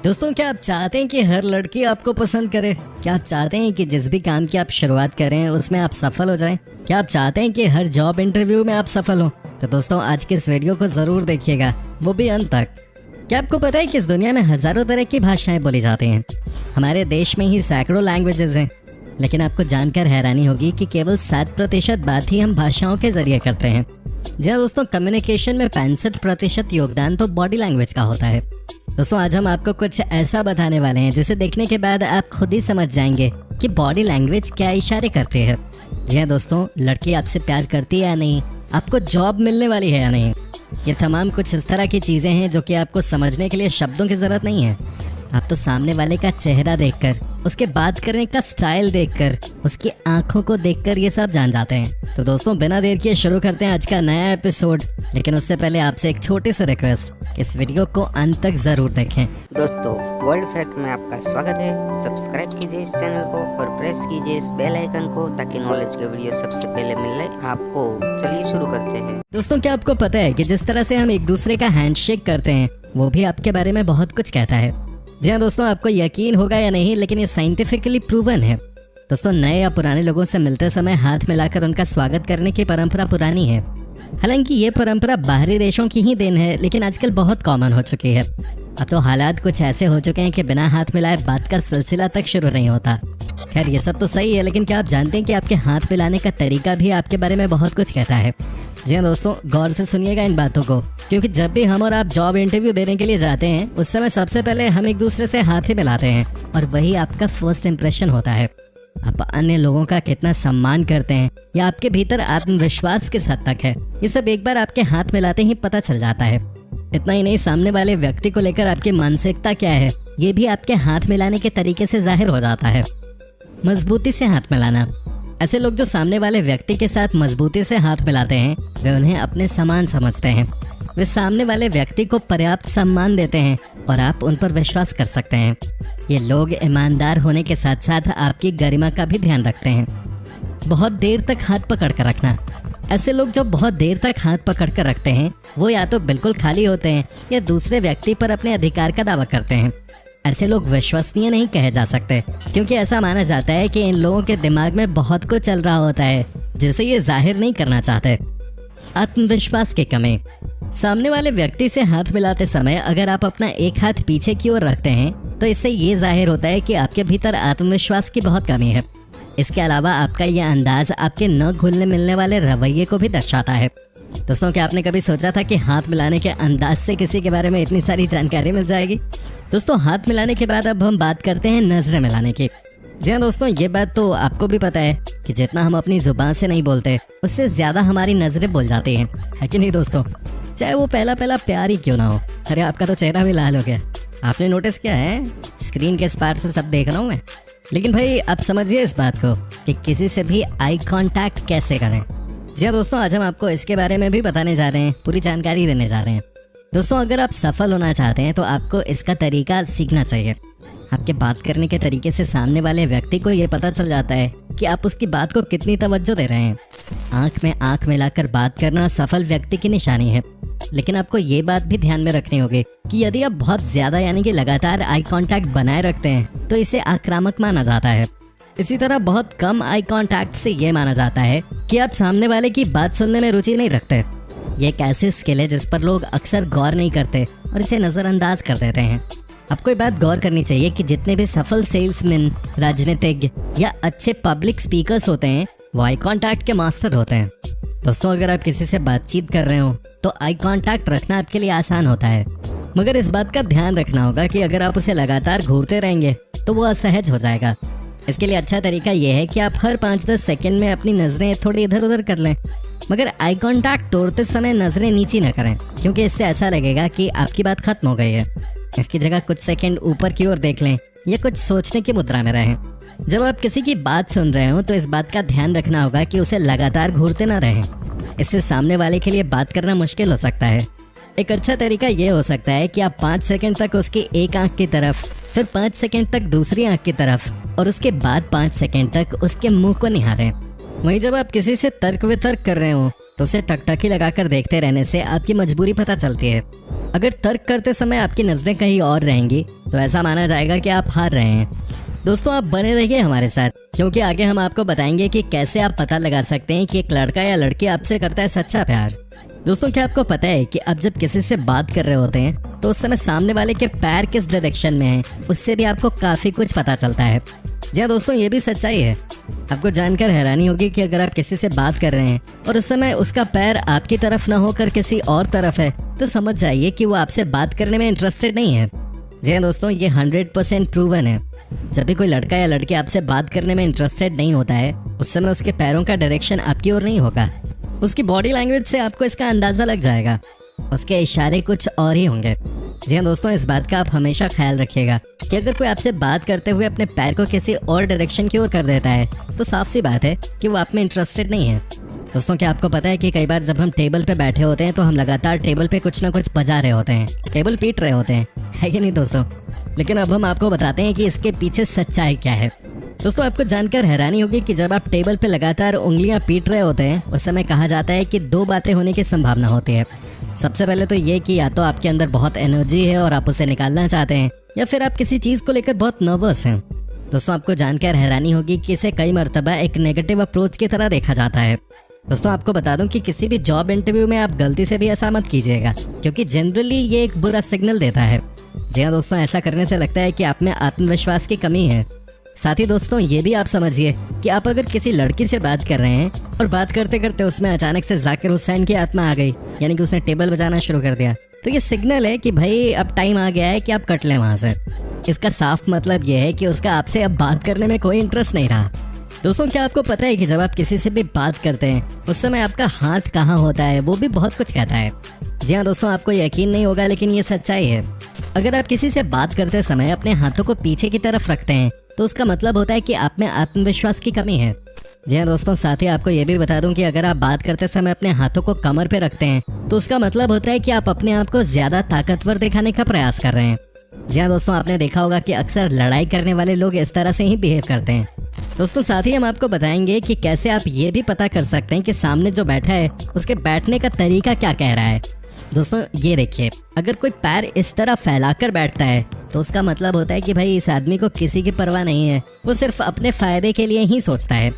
दोस्तों, क्या आप चाहते हैं कि हर लड़की आपको पसंद करे? क्या आप चाहते हैं कि जिस भी काम की आप शुरुआत करें उसमें आप सफल हो जाएं? क्या आप चाहते हैं कि हर जॉब इंटरव्यू में आप सफल हो? तो दोस्तों, आज के इस वीडियो को जरूर देखिएगा, वो भी अंत तक। क्या आपको पता है कि इस दुनिया में हजारों तरह की भाषाएं बोली जाती हैं? हमारे देश में ही सैकड़ों लैंग्वेजेस हैं, लेकिन आपको जानकर हैरानी होगी कि केवल 7% बात ही हम भाषाओं के जरिए करते हैं। जी हाँ दोस्तों, कम्युनिकेशन में 65% योगदान तो बॉडी लैंग्वेज का होता है। दोस्तों, आज हम आपको कुछ ऐसा बताने वाले हैं जिसे देखने के बाद आप खुद ही समझ जाएंगे कि बॉडी लैंग्वेज क्या इशारे करती है। जी हाँ दोस्तों, लड़की आपसे प्यार करती है या नहीं, आपको जॉब मिलने वाली है या नहीं, ये तमाम कुछ इस तरह की चीजें हैं जो कि आपको समझने के लिए शब्दों की जरूरत नहीं है। आप तो सामने वाले का चेहरा देखकर, उसके बात करने का स्टाइल देखकर, उसकी आंखों को देखकर ये सब जान जाते हैं। तो दोस्तों, बिना देर किए शुरू करते हैं आज का नया एपिसोड। लेकिन उससे पहले आपसे एक छोटी सी रिक्वेस्ट, इस वीडियो को अंत तक जरूर देखें। दोस्तों, वर्ल्ड फैक्ट में आपका स्वागत है। सब्सक्राइब कीजिए इस चैनल को और प्रेस कीजिए इस बेल आइकन को ताकि नॉलेज के वीडियो सबसे पहले मिले आपको। चलिए शुरू करते हैं। दोस्तों, क्या आपको पता है कि जिस तरह से हम एक दूसरे का हैंडशेक करते हैं वो भी आपके बारे में बहुत कुछ कहता है। जी हाँ दोस्तों, आपको यकीन होगा या नहीं, लेकिन ये साइंटिफिकली प्रूवन है। दोस्तों, नए या पुराने लोगों से मिलते समय हाथ मिलाकर उनका स्वागत करने की परंपरा पुरानी है। हालांकि ये परंपरा बाहरी देशों की ही देन है, लेकिन आजकल बहुत कॉमन हो चुकी है। अब तो हालात कुछ ऐसे हो चुके हैं कि बिना हाथ मिलाए बात का सिलसिला तक शुरू नहीं होता। खैर, ये सब तो सही है, लेकिन क्या आप जानते हैं कि आपके हाथ मिलाने का तरीका भी आपके बारे में बहुत कुछ कहता है? जी हाँ दोस्तों, गौर से सुनिएगा इन बातों को, क्योंकि जब भी हम और आप जॉब इंटरव्यू देने के लिए जाते हैं उस समय सबसे पहले हम एक दूसरे से हाथ ही मिलाते हैं और वही आपका फर्स्ट इंप्रेशन होता है। आप अन्य लोगों का कितना सम्मान करते हैं या आपके भीतर आत्मविश्वास किस हद तक है, ये सब एक बार आपके हाथ मिलाते ही पता चल जाता है। इतना ही नहीं, सामने वाले व्यक्ति को लेकर आपकी मानसिकता क्या है ये भी आपके हाथ मिलाने के तरीके से जाहिर हो जाता है। मजबूती से हाथ मिलाना। ऐसे लोग जो सामने वाले व्यक्ति के साथ मजबूती से हाथ मिलाते हैं वे उन्हें अपने समान समझते हैं। वे सामने वाले व्यक्ति को पर्याप्त सम्मान देते हैं और आप उन पर विश्वास कर सकते हैं। ये लोग ईमानदार होने के साथ साथ आपकी गरिमा का भी ध्यान रखते हैं। बहुत देर तक हाथ पकड़ कर रखना। ऐसे लोग जो बहुत देर तक हाथ पकड़ कर रखते हैं वो या तो बिल्कुल खाली होते हैं या दूसरे व्यक्ति पर अपने अधिकार का दावा करते हैं। ऐसे लोग विश्वसनीय नहीं कहे जा सकते, क्योंकि ऐसा माना जाता है कि इन लोगों के दिमाग में बहुत कुछ चल रहा होता है जिसे ये जाहिर नहीं करना चाहते। आत्मविश्वास की कमी। सामने वाले व्यक्ति से हाथ मिलाते समय अगर आप अपना एक हाथ पीछे की ओर रखते हैं तो इससे ये जाहिर होता है कि आपके भीतर आत्मविश्वास की बहुत कमी है। इसके अलावा आपका यह अंदाज आपके न घुलने मिलने वाले रवैये को भी दर्शाता है। दोस्तों, क्या आपने कभी सोचा था कि हाथ मिलाने के अंदाज से किसी के बारे में इतनी सारी जानकारी मिल जाएगी? दोस्तों, हाथ मिलाने के बाद अब हम बात करते हैं नजरें मिलाने की। जी हाँ दोस्तों, ये बात तो आपको भी पता है कि जितना हम अपनी जुबान से नहीं बोलते उससे ज्यादा हमारी नजरें बोल जाती हैं, है कि नहीं दोस्तों? चाहे वो पहला प्यार ही क्यों ना हो। अरे, आपका तो चेहरा भी लाल हो गया। आपने नोटिस किया है? स्क्रीन के इस पार से सब देख रहा हूँ मैं। लेकिन भाई, आप समझिए इस बात को कि किसी से भी आई कांटेक्ट कैसे करें। जी हाँ दोस्तों, आज हम आपको इसके बारे में भी बताने जा रहे हैं, पूरी जानकारी देने जा रहे हैं। दोस्तों, अगर आप सफल होना चाहते हैं तो आपको इसका तरीका सीखना चाहिए। आपके बात करने के तरीके से सामने वाले व्यक्ति को ये पता चल जाता है कि आप उसकी बात को कितनी तवज्जो दे रहे हैं। आंख में आंख मिलाकर बात करना सफल व्यक्ति की निशानी है। लेकिन आपको ये बात भी ध्यान में रखनी होगी कि यदि आप बहुत ज्यादा यानी कि लगातार आई कांटेक्ट बनाए रखते हैं तो इसे आक्रामक माना जाता है। इसी तरह बहुत कम आई कांटेक्ट से ये माना जाता है कि आप सामने वाले की बात सुनने में रुचि नहीं रखते। ये एक ऐसी स्किल है जिस पर लोग अक्सर गौर नहीं करते और इसे नजरअंदाज कर देते हैं। आपको ये बात गौर करनी चाहिए कि जितने भी सफल सेल्समैन, राजनीतिज्ञ या अच्छे पब्लिक स्पीकर्स होते हैं वो आई कांटेक्ट के मास्टर होते हैं। दोस्तों, अगर आप किसी से बातचीत कर रहे हो तो आई कांटेक्ट रखना आपके लिए आसान होता है, मगर इस बात का ध्यान रखना होगा कि अगर आप उसे लगातार घूरते रहेंगे तो वो असहज हो जाएगा। इसके लिए अच्छा तरीका यह है कि आप हर 5-10 सेकंड में अपनी नजरें थोड़ी इधर उधर कर लें, मगर आई कांटेक्ट तोड़ते समय नजरें नीची न करें, क्योंकि इससे ऐसा लगेगा कि आपकी बात खत्म हो गई है। इसकी जगह कुछ सेकंड ऊपर की ओर देख लें या कुछ सोचने की मुद्रा में रहें। जब आप किसी की बात सुन रहे हो तो इस बात का ध्यान रखना होगा कि उसे लगातार घूरते ना रहें। इससे सामने वाले के लिए बात करना मुश्किल हो सकता है। एक अच्छा तरीका ये हो सकता है कि आप 5 सेकंड तक उसकी एक आंख की तरफ, फिर 5 सेकंड तक दूसरी आंख की तरफ और उसके बाद 5 सेकंड तक उसके मुंह को निहारें। वहीं जब आप किसी से तर्क वितर्क कर रहे हो तो उसे टकटकी लगाकर देखते रहने से आपकी मजबूरी पता चलती है। अगर तर्क करते समय आपकी नजरें कहीं और रहेंगी तो ऐसा माना जाएगा कि आप हार रहे हैं। दोस्तों आप बने रहिए हमारे साथ, क्योंकि आगे हम आपको बताएंगे कि कैसे आप पता लगा सकते हैं कि एक लड़का या लड़की आपसे करता है सच्चा प्यार। दोस्तों क्या आपको पता है कि आप जब किसी से बात कर रहे होते हैं तो उस समय सामने वाले के पैर किस डायरेक्शन में हैं, उससे भी आपको काफी कुछ पता चलता है। जी हाँ दोस्तों, ये भी सच्चाई है। आपको जानकर हैरानी होगी कि अगर आप किसी से बात कर रहे हैं और उस समय उसका पैर आपकी तरफ न होकर किसी और तरफ है, तो समझ जाइए कि वो आपसे बात करने में इंटरेस्टेड नहीं है। जी हाँ दोस्तों, ये 100% प्रूवन है। जब भी कोई लड़का या लड़की आपसे बात करने में इंटरेस्टेड नहीं होता है, उस समय उसके पैरों का डायरेक्शन आपकी ओर नहीं होगा। उसकी बॉडी लैंग्वेज से आपको इसका अंदाजा लग जाएगा। उसके इशारे कुछ और ही होंगे। जी हाँ दोस्तों, इस बात का आप हमेशा ख्याल रखिएगा कि अगर कोई आपसे बात करते हुए अपने पैर को किसी और डायरेक्शन की ओर कर देता है तो साफ सी बात है कि वो आप में इंटरेस्टेड नहीं है। दोस्तों क्या आपको पता है कि कई बार जब हम टेबल पे बैठे होते हैं तो हम लगातार टेबल पे कुछ ना कुछ बजा रहे होते हैं, टेबल पीट रहे होते हैं, है कि नहीं दोस्तों? लेकिन अब हम आपको बताते हैं कि इसके पीछे सच्चाई क्या है। दोस्तों आपको जानकर हैरानी होगी कि जब आप टेबल पे लगातार उंगलियां पीट रहे होते हैं उस समय कहा जाता है कि दो बातें होने की संभावना होती है। सबसे पहले तो ये कि या तो आपके अंदर बहुत एनर्जी है और आप उसे निकालना चाहते हैं, या फिर आप किसी चीज को लेकर बहुत नर्वस हैं। दोस्तों आपको जानकर हैरानी होगी कि इसे कई मर्तबा एक नेगेटिव अप्रोच की तरह देखा जाता है। दोस्तों आपको बता दूं कि किसी भी जॉब इंटरव्यू में आप गलती से भी ऐसा मत कीजिएगा, क्योंकि जनरली ये एक बुरा सिग्नल देता है। जी हाँ दोस्तों, ऐसा करने से लगता है कि आप में आत्मविश्वास की कमी है। साथ ही दोस्तों ये भी आप समझिए कि आप अगर किसी लड़की से बात कर रहे हैं और बात करते करते उसमें अचानक से जाकिर हुसैन की आत्मा आ गई, यानी कि उसने टेबल बजाना शुरू कर दिया, तो ये सिग्नल है कि भाई अब टाइम आ गया है कि आप कट लें वहां से। इसका साफ मतलब ये है कि उसका आपसे अब बात करने में कोई इंटरेस्ट नहीं रहा। दोस्तों क्या आपको पता है कि जब आप किसी से भी बात करते हैं उस समय आपका हाथ कहाँ होता है, वो भी बहुत कुछ कहता है। जी हाँ दोस्तों, आपको यकीन नहीं होगा लेकिन ये सच्चाई है। अगर आप किसी से बात करते समय अपने हाथों को पीछे की तरफ रखते हैं तो उसका मतलब होता है कि आप में आत्मविश्वास की कमी है। जी हाँ दोस्तों, साथ ही आपको ये भी बता दूं कि अगर आप बात करते समय अपने हाथों को कमर पे रखते हैं तो उसका मतलब होता है कि आप अपने आप को ज्यादा ताकतवर दिखाने का प्रयास कर रहे हैं। जी हाँ दोस्तों, आपने देखा होगा कि अक्सर लड़ाई करने वाले लोग इस तरह से ही बिहेव करते हैं। दोस्तों साथ ही हम आपको बताएंगे कि कैसे आप ये भी पता कर सकते हैं कि सामने जो बैठा है उसके बैठने का तरीका क्या कह रहा है। दोस्तों ये देखिए, अगर कोई पैर इस तरह फैलाकर बैठता है तो उसका मतलब होता है कि भाई इस आदमी को किसी की परवाह नहीं है, वो सिर्फ अपने फायदे के लिए ही सोचता है।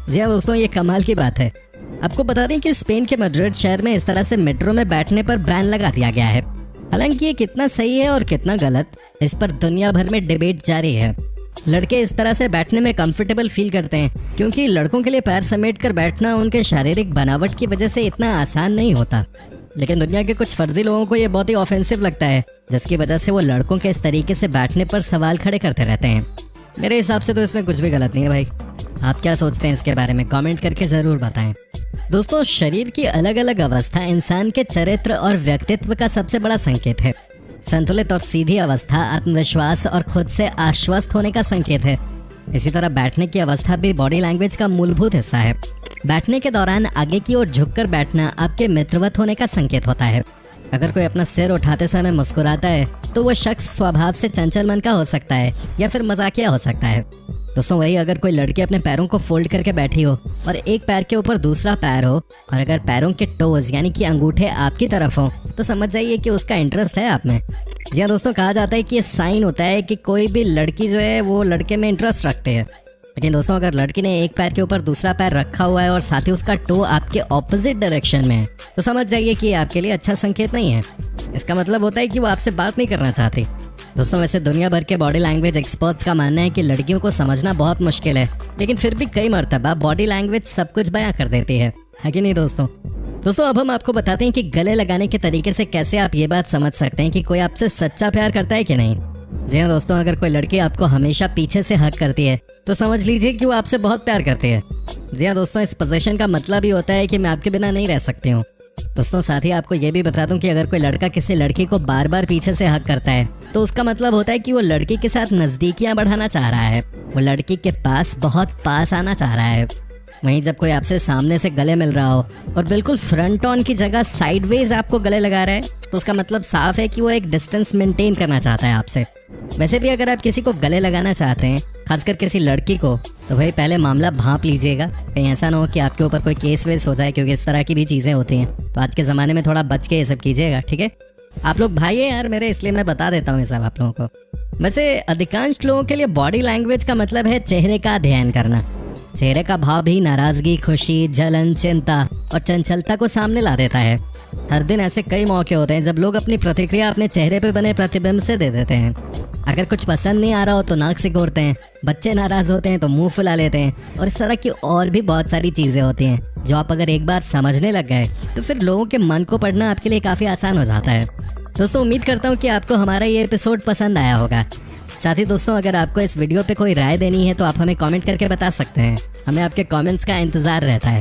जी हाँ दोस्तों, ये कमाल की बात है। आपको बता दें कि स्पेन के मैड्रिड शहर में इस तरह से मेट्रो में बैठने पर बैन लगा दिया गया है। हालांकि ये कितना सही है और कितना गलत, इस पर दुनिया भर में डिबेट जारी है। लड़के इस तरह से बैठने में कंफर्टेबल फील करते हैं क्योंकि लड़कों के लिए पैर समेट कर बैठना उनके शारीरिक बनावट की वजह से इतना आसान नहीं होता। लेकिन दुनिया के कुछ फर्जी लोगों को ये बहुत ही ऑफेंसिव लगता है, जिसकी वजह से वो लड़कों के इस तरीके से बैठने पर सवाल खड़े करते रहते हैं। मेरे हिसाब से तो इसमें कुछ भी गलत नहीं है भाई। आप क्या सोचते हैं इसके बारे में कमेंट करके ज़रूर बताएं। दोस्तों शरीर की अलग अलग अवस्था इंसान के चरित्र और व्यक्तित्व का सबसे बड़ा संकेत है। संतुलित और सीधी अवस्था आत्मविश्वास और खुद से आश्वस्त होने का संकेत है। इसी तरह बैठने की अवस्था भी बॉडी लैंग्वेज का मूलभूत हिस्सा है। बैठने के दौरान आगे की ओर झुककर बैठना आपके मित्रवत होने का संकेत होता है। अगर कोई अपना सिर उठाते समय मुस्कुराता है तो वो शख्स स्वभाव से चंचल मन का हो सकता है या फिर मजाकिया हो सकता है। दोस्तों वही अगर कोई लड़की अपने पैरों को फोल्ड करके बैठी हो और एक पैर के ऊपर दूसरा पैर हो और अगर पैरों के टोज यानी कि अंगूठे आपकी तरफ हो तो समझ जाइए कि उसका इंटरेस्ट है आप में। जी हाँ दोस्तों, कहा जाता है कि ये साइन होता है कि कोई भी लड़की जो है वो लड़के में इंटरेस्ट रखते हैं। लेकिन दोस्तों अगर लड़की ने एक पैर के ऊपर दूसरा पैर रखा हुआ है और साथ ही उसका टो आपके ऑपोजिट डायरेक्शन में है तो समझ जाइए कि ये आपके लिए अच्छा संकेत नहीं है। इसका मतलब होता है कि वो आपसे बात नहीं करना चाहती। दोस्तों वैसे दुनिया भर के बॉडी लैंग्वेज एक्सपर्ट्स का मानना है कि लड़कियों को समझना बहुत मुश्किल है, लेकिन फिर भी कई मर्तबा बॉडी लैंग्वेज सब कुछ बयां कर देती है कि नहीं दोस्तों अब हम आपको बताते हैं कि गले लगाने के तरीके से कैसे आप ये बात समझ सकते हैं कि कोई आपसे सच्चा प्यार करता है कि नहीं। जी हाँ दोस्तों, अगर कोई लड़की आपको हमेशा पीछे से हक करती है तो समझ लीजिए कि वो आपसे बहुत प्यार करती है। जी हाँ दोस्तों, इस पोजीशन का मतलब ही होता है कि मैं आपके बिना नहीं रह सकती हूँ। दोस्तों साथ ही आपको ये भी बता दूं कि अगर कोई लड़का किसी लड़की को बार बार पीछे से हक करता है तो उसका मतलब होता है कि वो लड़की के साथ नजदीकियां बढ़ाना चाह रहा है, वो लड़की के पास बहुत पास आना चाह रहा है। वहीं जब कोई आपसे सामने से गले मिल रहा हो और बिल्कुल फ्रंट ऑन की जगह साइडवेज आपको गले लगा रहा है तो उसका मतलब साफ है कि वो एक डिस्टेंस मेंटेन करना चाहता है आपसे। वैसे भी अगर आप किसी को गले लगाना चाहते हैं खासकर किसी लड़की को, तो भाई पहले मामला भांप लीजिएगा, कहीं ऐसा ना हो कि आपके ऊपर कोई केस वेस हो जाए, क्योंकि इस तरह की भी चीज़ें होती हैं। तो आज के ज़माने में थोड़ा बच के ये सब कीजिएगा, ठीक है। आप लोग भाई है यार मेरे, इसलिए मैं बता देता हूँ ये सब आप लोगों को। वैसे अधिकांश लोगों के लिए बॉडी लैंग्वेज का मतलब है चेहरे का अध्ययन करना। चेहरे का भाव भी नाराजगी, खुशी, जलन, चिंता और चंचलता को सामने ला देता है। हर दिन ऐसे कई मौके होते हैं जब लोग अपनी प्रतिक्रिया अपने चेहरे पे बने प्रतिबिंब से दे देते हैं। अगर कुछ पसंद नहीं आ रहा हो तो नाक सिकोड़ते हैं, बच्चे नाराज होते हैं तो मुंह फुला लेते हैं, और इस तरह की और भी बहुत सारी चीजें होती हैं जो आप अगर एक बार समझने लग गए तो फिर लोगों के मन को पढ़ना आपके लिए काफी आसान हो जाता है। दोस्तों उम्मीद करता हूँ कि आपको हमारा ये एपिसोड पसंद आया होगा। साथ ही दोस्तों अगर आपको इस वीडियो पे कोई राय देनी है तो आप हमें कमेंट करके बता सकते हैं। हमें आपके कमेंट्स का इंतजार रहता है।